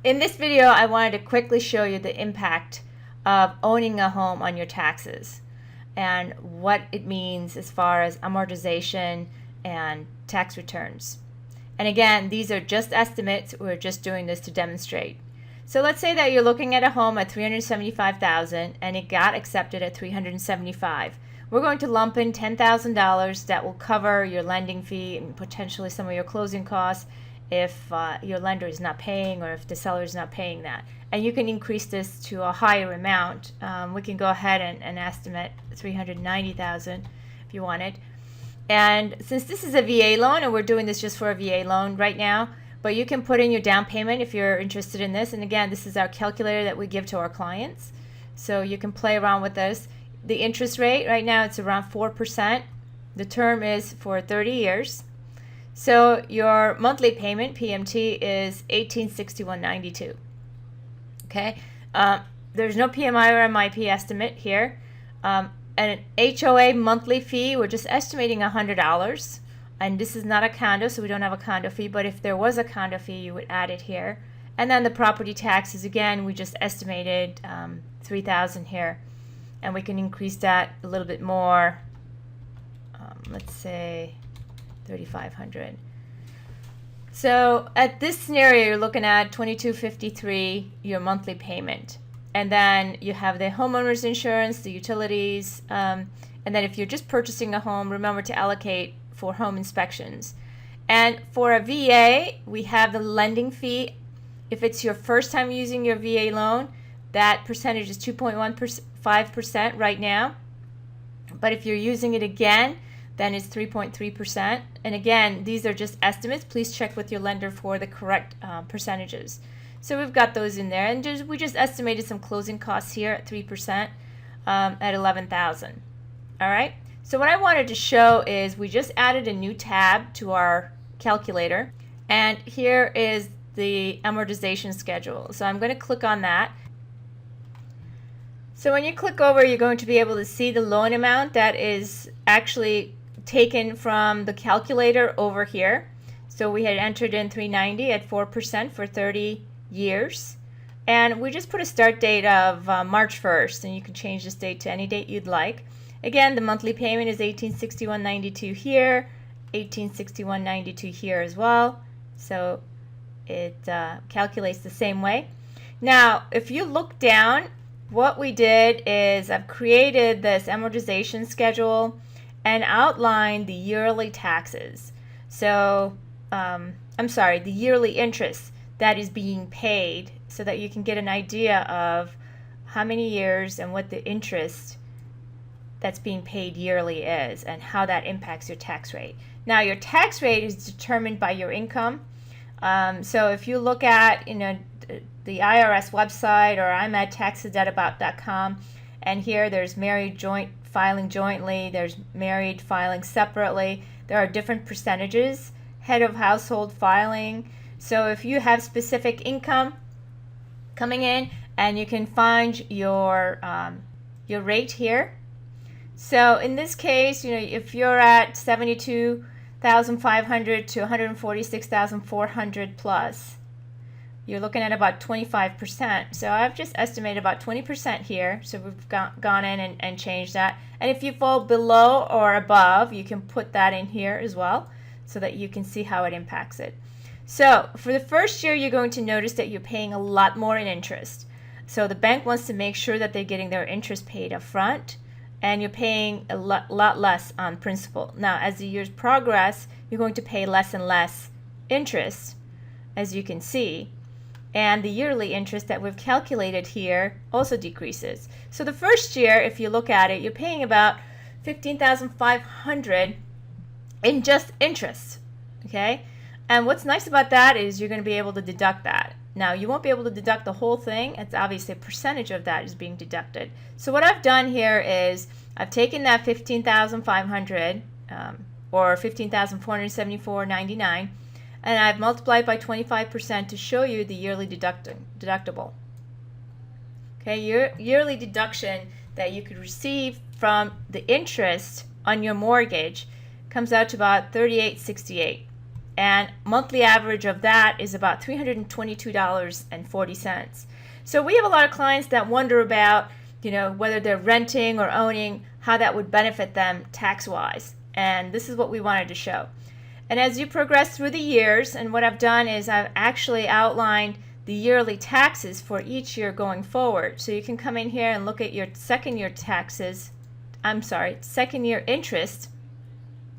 in this video, I wanted to quickly show you the impact of owning a home on your taxes and what it means as far as amortization and tax returns. And again, these are just estimates. We're just doing this to demonstrate. So let's say that you're looking at a home at $375,000 and it got accepted at $375,000. We're going to lump in $10,000 that will cover your lending fee and potentially some of your closing costs if your lender is not paying or if the seller is not paying that. And you can increase this to a higher amount. We can go ahead and estimate $390,000 if you want it. And since this is a VA loan, and we're doing this just for a VA loan right now, but you can put in your down payment if you're interested in this. And again, this is our calculator that we give to our clients. So you can play around with this. The interest rate right now, it's around 4%. The term is for 30 years. So your monthly payment, PMT, is $1,861.92. Okay, there's no PMI or MIP estimate here. And an HOA monthly fee, we're just estimating $100. And this is not a condo, so we don't have a condo fee. But if there was a condo fee, you would add it here. And then the property taxes, again, we just estimated $3,000 here. And we can increase that a little bit more. Let's say $3,500. So at this scenario, you're looking at $2,253 your monthly payment, and then you have the homeowner's insurance, the utilities, and then if you're just purchasing a home, remember to allocate for home inspections. And for a VA, we have the lending fee. If it's your first time using your VA loan, that percentage is 2.15% right now. But if you're using it again, then it's 3.3%. And again, these are just estimates. Please check with your lender for the correct percentages. So we've got those in there. And we just estimated some closing costs here at 3% at $11,000. All right. So what I wanted to show is we just added a new tab to our calculator. And here is the amortization schedule. So I'm going to click on that. So when you click over, you're going to be able to see the loan amount that is actually taken from the calculator over here. So we had entered in $390 at 4% for 30 years. And we just put a start date of March 1st, and you can change this date to any date you'd like. Again, the monthly payment is $1,861.92 here, $1,861.92 here as well. So it calculates the same way. Now, if you look down, what we did is I've created this amortization schedule and outlined the yearly taxes. So, I'm sorry, the yearly interest that is being paid so that you can get an idea of how many years and what the interest that's being paid yearly is and how that impacts your tax rate. Now, your tax rate is determined by your income. So if you look at, the IRS website, or I'm at taxadedabout.com, and here there's married filing jointly, there's married filing separately. There are different percentages, head of household filing. So if you have specific income coming in, and you can find your rate here. So in this case, if you're at $72,500 to $146,400 plus, you're looking at about 25%. So I've just estimated about 20% here. So we've gone in and changed that. And if you fall below or above, you can put that in here as well so that you can see how it impacts it. So for the first year, you're going to notice that you're paying a lot more in interest. So the bank wants to make sure that they're getting their interest paid up front, and you're paying a lot less on principal. Now, as the years progress, you're going to pay less and less interest, as you can see. And the yearly interest that we've calculated here also decreases. So the first year, if you look at it, you're paying about $15,500 in just interest, okay? And what's nice about that is you're going to be able to deduct that. Now, you won't be able to deduct the whole thing. It's obviously a percentage of that is being deducted. So what I've done here is I've taken that $15,500 or $15,474.99, and I've multiplied by 25% to show you the yearly deductible. Okay, your yearly deduction that you could receive from the interest on your mortgage comes out to about $38.68. and monthly average of that is about $322.40. So we have a lot of clients that wonder about, whether they're renting or owning, how that would benefit them tax-wise. And this is what we wanted to show. And as you progress through the years, and what I've done is I've actually outlined the yearly taxes for each year going forward. So you can come in here and look at your second year interest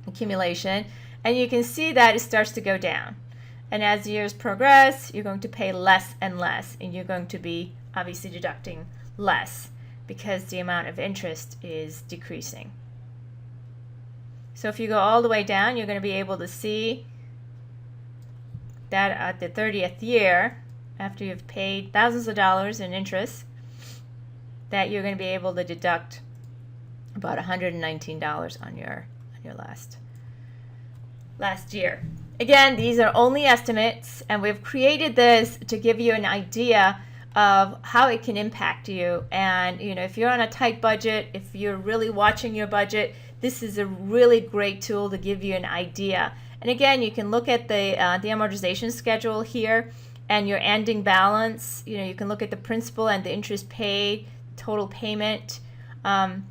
accumulation, and you can see that it starts to go down. And as the years progress, you're going to pay less and less, and you're going to be obviously deducting less because the amount of interest is decreasing. So if you go all the way down, you're going to be able to see that at the 30th year, after you've paid thousands of dollars in interest, that you're going to be able to deduct about $119 on your last year. Again, these are only estimates, and we've created this to give you an idea of how it can impact you. And if you're on a tight budget, if you're really watching your budget, this is a really great tool to give you an idea. And again, you can look at the amortization schedule here and your ending balance. You can look at the principal and the interest paid, total payment, and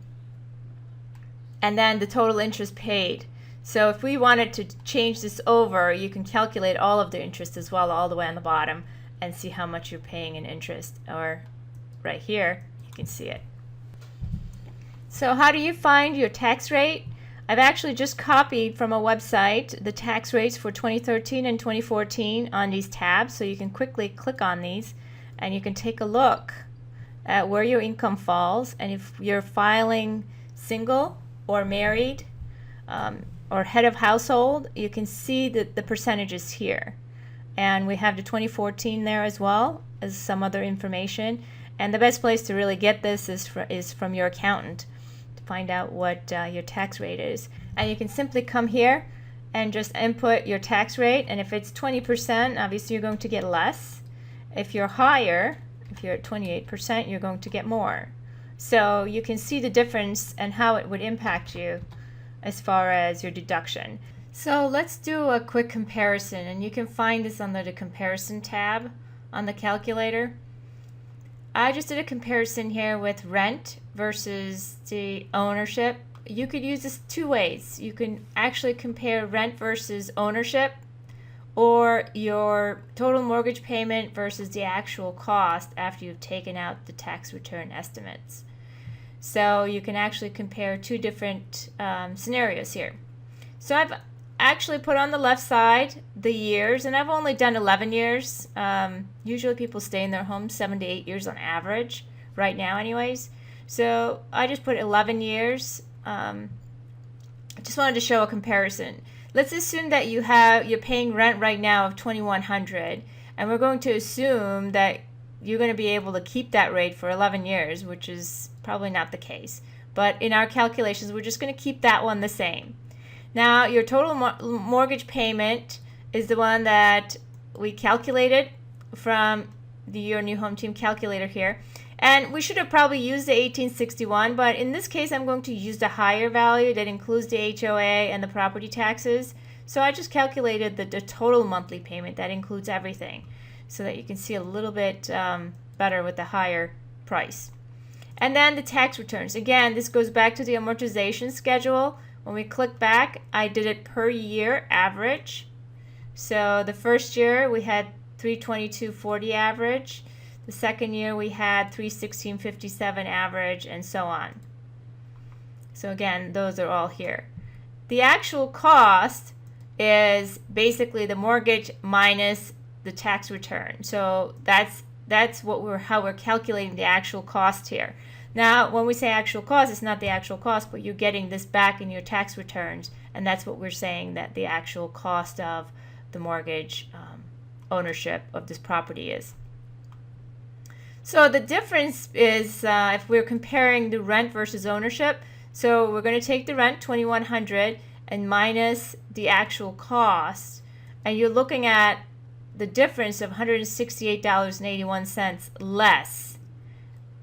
then the total interest paid. So if we wanted to change this over, you can calculate all of the interest as well, all the way on the bottom, and see how much you're paying in interest. Or right here, you can see it. So how do you find your tax rate? I've actually just copied from a website the tax rates for 2013 and 2014 on these tabs, so you can quickly click on these and you can take a look at where your income falls, and if you're filing single or married or head of household, you can see the percentages here. And we have the 2014 there as well as some other information. And the best place to really get this is from your accountant, find out what your tax rate is. And you can simply come here and just input your tax rate, and if it's 20%, obviously you're going to get less. If you're higher, if you're at 28%, you're going to get more. So you can see the difference and how it would impact you as far as your deduction. So let's do a quick comparison, and you can find this under the comparison tab on the calculator. I just did a comparison here with rent versus the ownership. You could use this two ways. You can actually compare rent versus ownership, or your total mortgage payment versus the actual cost after you've taken out the tax return estimates. So you can actually compare two different scenarios here. So I've actually put on the left side the years, and I've only done 11 years. Usually people stay in their homes 7 to 8 years on average, right now anyways. So I just put 11 years. I just wanted to show a comparison. Let's assume that you're paying rent right now of $2,100, and we're going to assume that you're going to be able to keep that rate for 11 years, which is probably not the case. But in our calculations, we're just going to keep that one the same. Now, your total mortgage payment is the one that we calculated from your new home team calculator here. And we should have probably used the 1861, but in this case, I'm going to use the higher value that includes the HOA and the property taxes. So I just calculated the total monthly payment that includes everything, so that you can see a little bit better with the higher price. And then the tax returns. Again, this goes back to the amortization schedule. When we click back, I did it per year average. So the first year we had $322.40 average. The second year we had $316.57 average, and so on. So again, those are all here. The actual cost is basically the mortgage minus the tax return. So that's how we're calculating the actual cost here. Now, when we say actual cost, it's not the actual cost, but you're getting this back in your tax returns, and that's what we're saying that the actual cost of the mortgage ownership of this property is. So the difference is if we're comparing the rent versus ownership, so we're going to take the rent, $2,100, and minus the actual cost, and you're looking at the difference of $168.81 less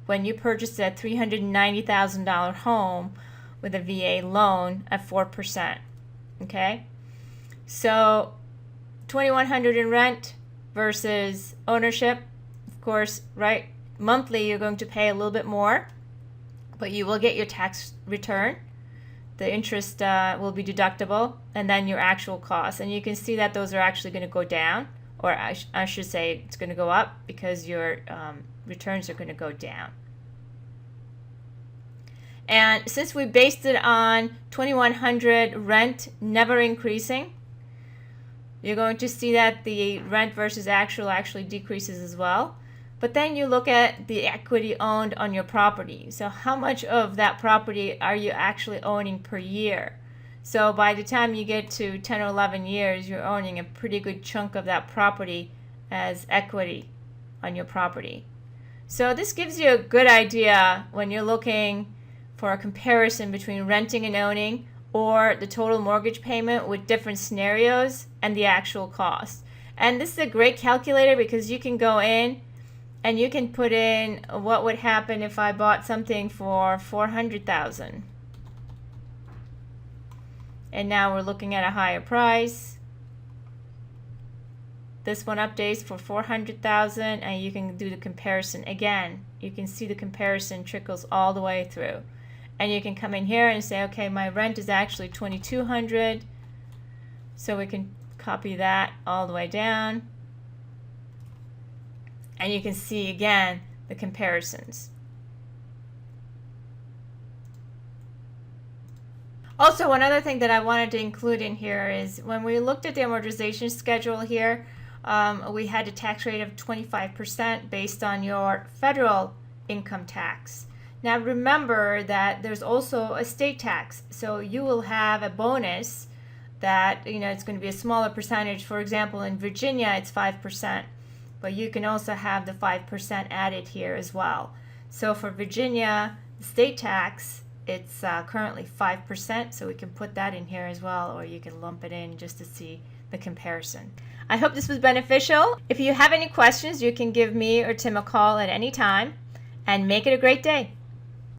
when you purchased a $390,000 home with a VA loan at 4%. Okay? So $2,100 in rent versus ownership. Of course, right, monthly you're going to pay a little bit more, but you will get your tax return. The interest will be deductible, and then your actual costs. And you can see that those are actually going to go down, or I should say it's going to go up because your returns are going to go down. And since we based it on $2,100 rent never increasing, you're going to see that the rent versus actual actually decreases as well. But then you look at the equity owned on your property. So how much of that property are you actually owning per year? So by the time you get to 10 or 11 years, you're owning a pretty good chunk of that property as equity on your property. So this gives you a good idea when you're looking for a comparison between renting and owning, or the total mortgage payment with different scenarios and the actual cost. And this is a great calculator because you can go in and you can put in what would happen if I bought something for $400,000. And now we're looking at a higher price. This one updates for $400,000, and you can do the comparison. Again, you can see the comparison trickles all the way through. And you can come in here and say, okay, my rent is actually $2,200. So we can copy that all the way down. And you can see again the comparisons. Also, one other thing that I wanted to include in here is when we looked at the amortization schedule here, we had a tax rate of 25% based on your federal income tax. Now remember that there's also a state tax, so you will have a bonus that, it's going to be a smaller percentage. For example, in Virginia it's 5%, but you can also have the 5% added here as well. So for Virginia, the state tax, it's currently 5%, so we can put that in here as well, or you can lump it in just to see the comparison. I hope this was beneficial. If you have any questions, you can give me or Tim a call at any time, and make it a great day.